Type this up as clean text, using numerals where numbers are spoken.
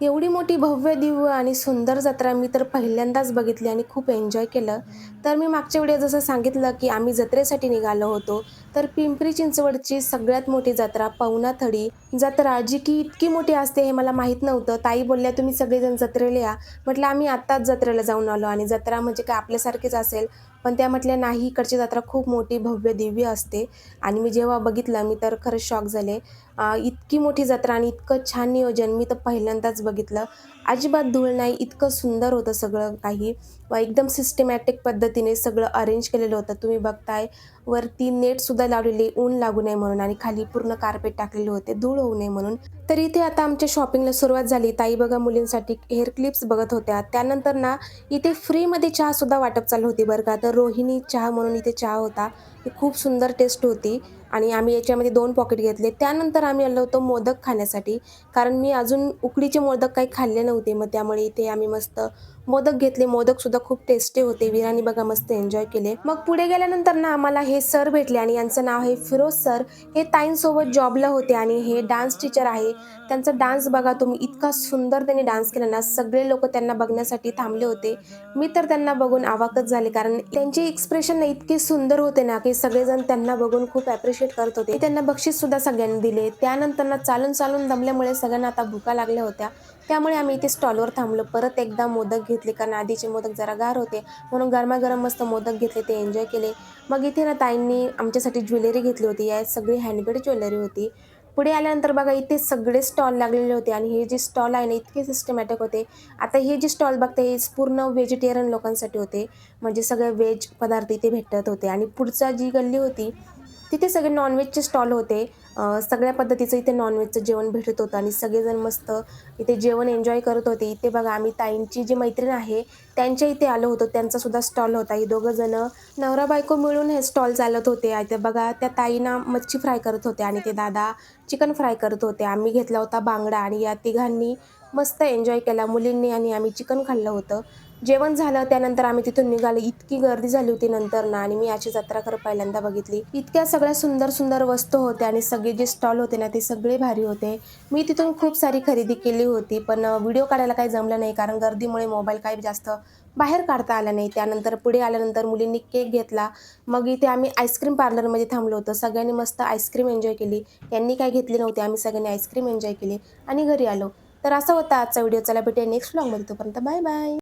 एवढी मोठी भव्य दिव्य आणि सुंदर जत्रा मी तर पहिल्यांदाच बघितली आणि खूप एन्जॉय केलं. तर मी मागच्या व्हिडिओत जसं सांगितलं, की आम्ही जत्रेसाठी निघालो होतो. तर पिंपरी चिंचवडची सगळ्यात मोठी जत्रा पवनाथडी जत्रा, जी की इतकी मोठी असते हे मला माहीत नव्हतं. ताई बोलल्या, "तुम्ही सगळेजण जत्रेला या." म्हटलं, "आम्ही आत्ताच जत्रेला जाऊन आलो आणि जत्रा म्हणजे काय आपल्यासारखीच असेल." पण त्या म्हटल्या, "नाही, इकडची जत्रा खूप मोठी भव्य दिव्य असते." आणि मी जेव्हा बघितलं मी तर खरंच शॉक झाले. इतकी मोठी जत्रा आणि इतकं छान नियोजन मी तर पहिल्यांदाच बघितलं. अजिबात धूळ नाही, इतकं सुंदर होतं सगळं काही व एकदम सिस्टमॅटिक पद्धतीने सगळं अरेंज केलेलं होतं. तुम्ही बघताय वरती नेटसुद्धा लावलेली, ऊन लागू नये म्हणून आणि खाली पूर्ण कार्पेट टाकलेले होते, धूळ होऊ नये म्हणून. तर इथे आता आमच्या शॉपिंगला सुरुवात झाली. ताई बघा मुलींसाठी हेअर क्लिप्स बघत होत्या. त्यानंतर ना इथे फ्रीमध्ये चहासुद्धा वाटप चालू होती बरं का. तर रोहिणी चहा म्हणून इथे चहा होता. ही खूप सुंदर टेस्ट होती आणि आम्ही याच्यामध्ये 2 पॉकेट घेतले. त्यानंतर आम्ही आलो होतो मोदक खाण्यासाठी. कारण मी अजून उकडीचे मोदक काही खाल्ले नव्हते. मग त्यामुळे इथे आम्ही मस्त मोदक घेतले. मोदकसुद्धा खूप टेस्टी होते. वीरांनी बघा मस्त एन्जॉय केले. मग पुढे गेल्यानंतर ना आम्हाला हे सर भेटले आणि यांचं नाव आहे फिरोज सर. हे ताईंसोबत जॉबला होते आणि हे डान्स टीचर आहे. त्यांचा डान्स बघा तुम्ही, इतका सुंदर त्यांनी डान्स केला ना, सगळे लोकं त्यांना बघण्यासाठी थांबले होते. मी तर त्यांना बघून अवाकच झाले, कारण त्यांचे एक्सप्रेशन ना इतके सुंदर होते ना, की सगळेजण त्यांना बघून खूप ॲप्रिशिएट करत होते. त्यांना बक्षीससुद्धा सगळ्यांनी दिले. त्यानंतर ना चालून दमल्यामुळे सगळ्यांना आता भुका लागल्या होत्या. त्यामुळे आम्ही इथे स्टॉलवर थांबलो. परत एकदा मोदक घेतले, कारण आधीचे मोदक जरा गार होते. म्हणून गरमागरम मस्त मोदक घेतले, ते एन्जॉय केले. मग इथे ना ताईंनी आमच्यासाठी ज्वेलरी घेतली होती. यात सगळी हँडमेड ज्वेलरी होती. पुढे आल्यानंतर बघा इथे सगळे स्टॉल लागलेले होते आणि हे जे स्टॉल आहे ना इतके सिस्टमॅटिक होते. आता हे जे स्टॉल बघता हे पूर्ण व्हेजिटेरियन लोकांसाठी होते. म्हणजे सगळे व्हेज पदार्थ इथे भेटत होते आणि पुढचा जी गल्ली होती तिथे सगळे नॉन स्टॉल होते. सगळ्या पद्धतीचं इथे नॉन जेवण भेटत होतं आणि सगळेजण मस्त इथे जेवण एन्जॉय करत होते. इथे बघा आम्ही ताईंची जी मैत्रीण आहे त्यांच्या इथे आलो होतो. त्यांचा सुद्धा स्टॉल होता. हे दोघं जण नवरा-बायको मिळून हे स्टॉल चालत होते. इथे बघा त्या ताई मच्छी फ्राय करत होत्या आणि ते दादा चिकन फ्राय करत होते. आम्ही घेतला होता बांगडा आणि या तिघांनी मस्त एन्जॉय केला. मुलींनी आणि आम्ही चिकन खाल्लं होतं. जेवण झालं त्यानंतर आम्ही तिथून निघालो. इतकी गर्दी झाली होती नंतर ना आणि मी अशी जत्रा खरं पहिल्यांदा बघितली. इतक्या सगळ्या सुंदर वस्तू होत्या आणि सगळे जे स्टॉल होते ना ते सगळे भारी होते. मी तिथून खूप सारी खरेदी केली होती, पण व्हिडिओ काढायला काही जमलं नाही कारण गर्दीमुळे मोबाईल काही जास्त बाहेर काढता आला नाही. त्यानंतर पुढे आल्यानंतर मुलींनी केक घेतला. मग इथे आम्ही आईस्क्रीम पार्लरमध्ये थांबलो होतो. सगळ्यांनी मस्त आईस्क्रीम एन्जॉय केली. त्यांनी काही घेतली नव्हती. आम्ही सगळ्यांनी आईस्क्रीम एन्जॉय केली आणि घरी आलो. तर असा होता आजचा व्हिडिओ. चला भेटूया नेक्स्ट व्लॉगमध्ये. तोपर्यंत बाय बाय.